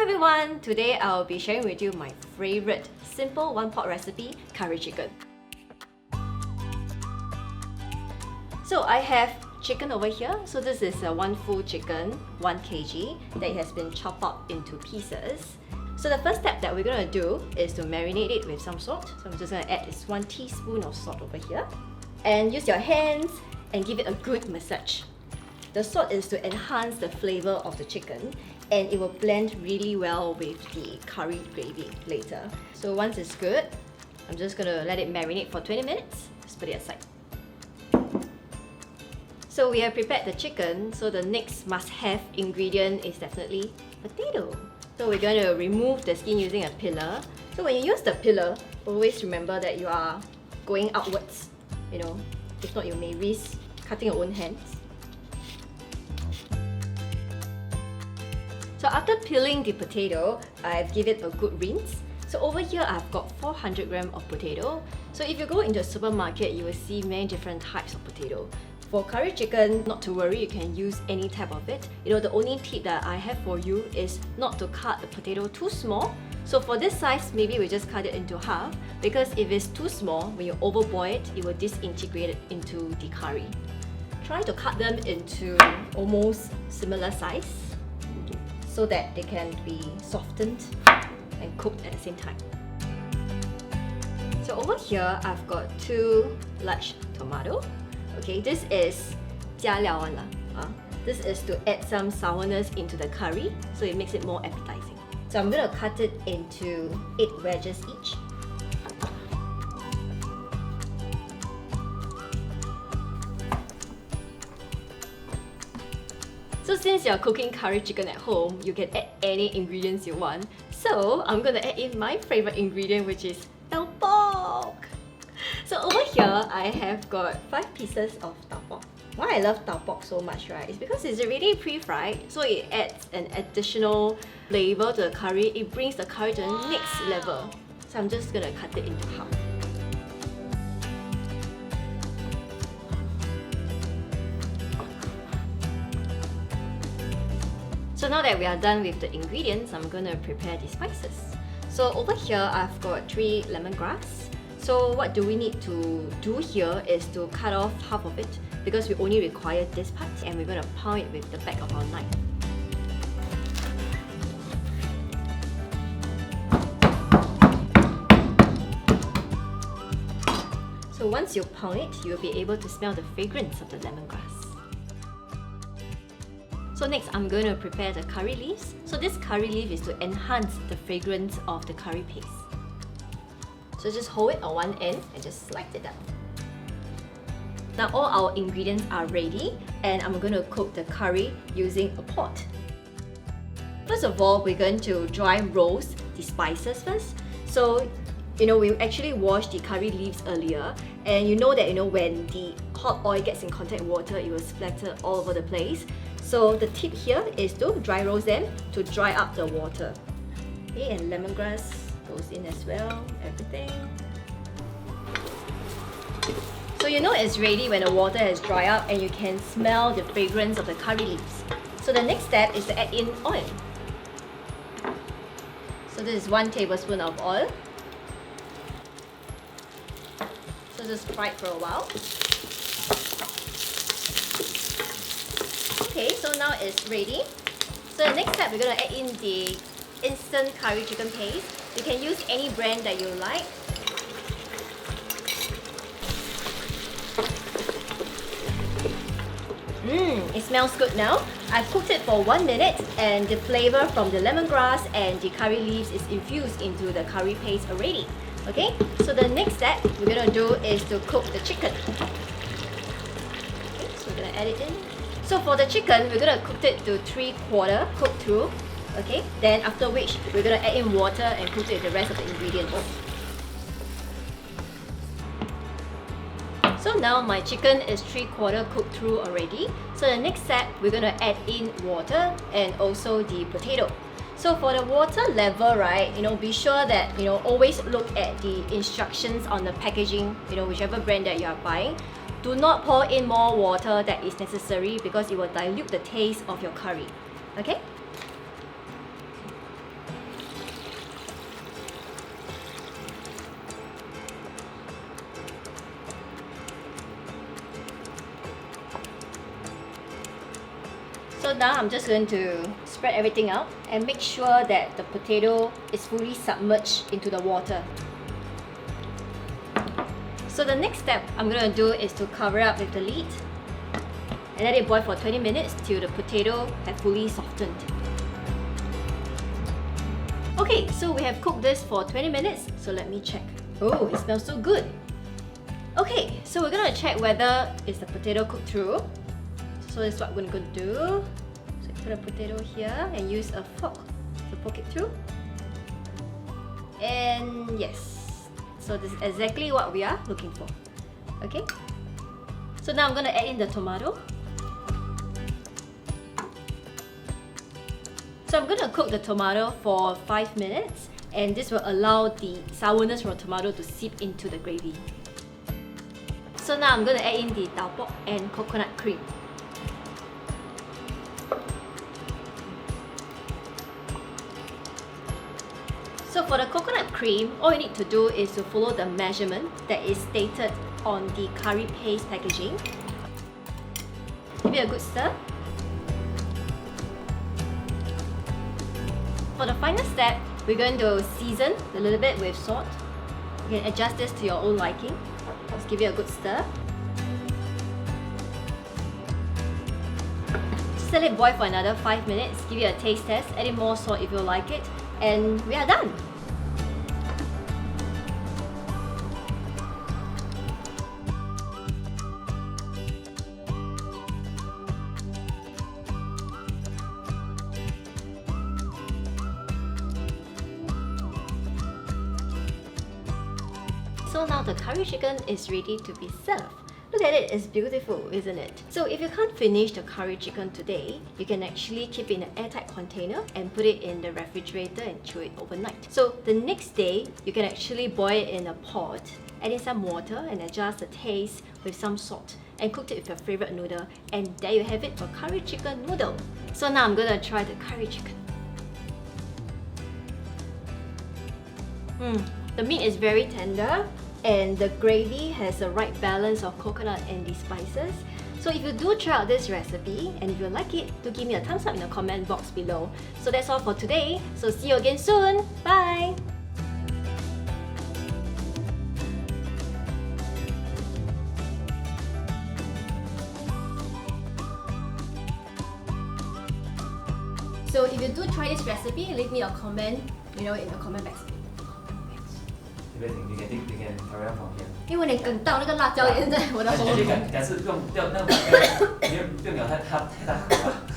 everyone! Today I'll be sharing with you my favorite simple one-pot recipe, curry chicken. So I have chicken over here. So this is a one full chicken, 1 kg, that has been chopped up into pieces. So the first step that we're going to do is to marinate it with some salt. So I'm just going to add this 1 teaspoon of salt over here. And use your hands and give it a good massage. The salt is to enhance the flavor of the chicken and it will blend really well with the curry gravy later. So once it's good, I'm just going to let it marinate for 20 minutes. Just put it aside. So we have prepared the chicken, so the next must-have ingredient is definitely potato. So we're going to remove the skin using a pillar. So when you use the pillar, always remember that you are going outwards. If not, you may risk cutting your own hands. So after peeling the potato, I've given it a good rinse. So over here, I've got 400 grams of potato. So if you go into a supermarket, you will see many different types of potato. For curry chicken, not to worry, you can use any type of it. The only tip that I have for you is not to cut the potato too small. So for this size, maybe we just cut it into half, because if it's too small, when you overboil it, it will disintegrate it into the curry. Try to cut them into almost similar size, so that they can be softened and cooked at the same time. So over here, I've got 2 large tomatoes. Okay, this is 加料one lah. This is to add some sourness into the curry, so it makes it more appetizing. So I'm going to cut it into 8 wedges each. So since you're cooking curry chicken at home, you can add any ingredients you want. So I'm going to add in my favorite ingredient, which is tau pok. So over here, I have got 5 pieces of tau pok. Why I love tau pok so much, right, is because it's already pre-fried, so it adds an additional flavor to the curry. It brings the curry to the next level. So I'm just going to cut it into half. So now that we are done with the ingredients, I'm going to prepare the spices. So over here, I've got 3 lemongrass. So what do we need to do here is to cut off half of it, because we only require this part, and we're going to pound it with the back of our knife. So once you pound it, you'll be able to smell the fragrance of the lemongrass. So next, I'm going to prepare the curry leaves. So this curry leaf is to enhance the fragrance of the curry paste. So just hold it on one end and just slide it down. Now all our ingredients are ready, and I'm going to cook the curry using a pot. First of all, we're going to dry roast the spices first. So we actually washed the curry leaves earlier, and that when the hot oil gets in contact with water, it will splatter all over the place. So the tip here is to dry roast them to dry up the water. Okay, and lemongrass goes in as well, everything. So it's ready when the water has dried up and you can smell the fragrance of the curry leaves. So the next step is to add in oil. So this is 1 tablespoon of oil. So just fry it for a while. Okay, so now it's ready. So the next step, we're going to add in the instant curry chicken paste. You can use any brand that you like. It smells good now. I've cooked it for 1 minute, and the flavor from the lemongrass and the curry leaves is infused into the curry paste already. Okay, so the next step we're going to do is to cook the chicken. Okay, so we're going to add it in. So for the chicken, we're going to cook it to 3/4 cooked through. Okay, then after which we're going to add in water and cook it with the rest of the ingredients. So now my chicken is 3/4 cooked through already. So the next step, we're going to add in water and also the potato. So for the water level, right, be sure that, always look at the instructions on the packaging, whichever brand that you are buying. Do not pour in more water than is necessary, because it will dilute the taste of your curry. Okay? So now I'm just going to spread everything out and make sure that the potato is fully submerged into the water. So the next step I'm going to do is to cover up with the lid and let it boil for 20 minutes till the potato has fully softened. Okay, so we have cooked this for 20 minutes, so let me check. Oh, it smells so good! Okay, so we're going to check whether is the potato cooked through. So that's what we're going to do. So put a potato here and use a fork to poke it through. And yes, so this is exactly what we are looking for. Okay, so now I'm going to add in the tomato. So I'm going to cook the tomato for 5 minutes, and this will allow the sourness from the tomato to seep into the gravy. So now I'm going to add in the tau pok and coconut cream. So for the coconut cream, all you need to do is to follow the measurement that is stated on the curry paste packaging. Give it a good stir. For the final step, we're going to season a little bit with salt. You can adjust this to your own liking. Just give it a good stir. Just let it boil for another 5 minutes. Give it a taste test. Add in more salt if you like it. And we are done! So now the curry chicken is ready to be served. Look at it, it's beautiful, isn't it? So if you can't finish the curry chicken today, you can actually keep it in an airtight container and put it in the refrigerator and chew it overnight. So the next day, you can actually boil it in a pot, add in some water and adjust the taste with some salt and cook it with your favorite noodle, and there you have it for curry chicken noodle. So now I'm gonna try the curry chicken. The meat is very tender and the gravy has the right balance of coconut and the spices. So if you do try out this recipe and if you like it, do give me a thumbs up in the comment box below. So that's all for today. So see you again soon. Bye! So if you do try this recipe, leave me a comment, in the comment box. You can carry on from here. 因为你梗到那个辣椒盐在我的喉咙。假设不用那个不用咬太大口啊。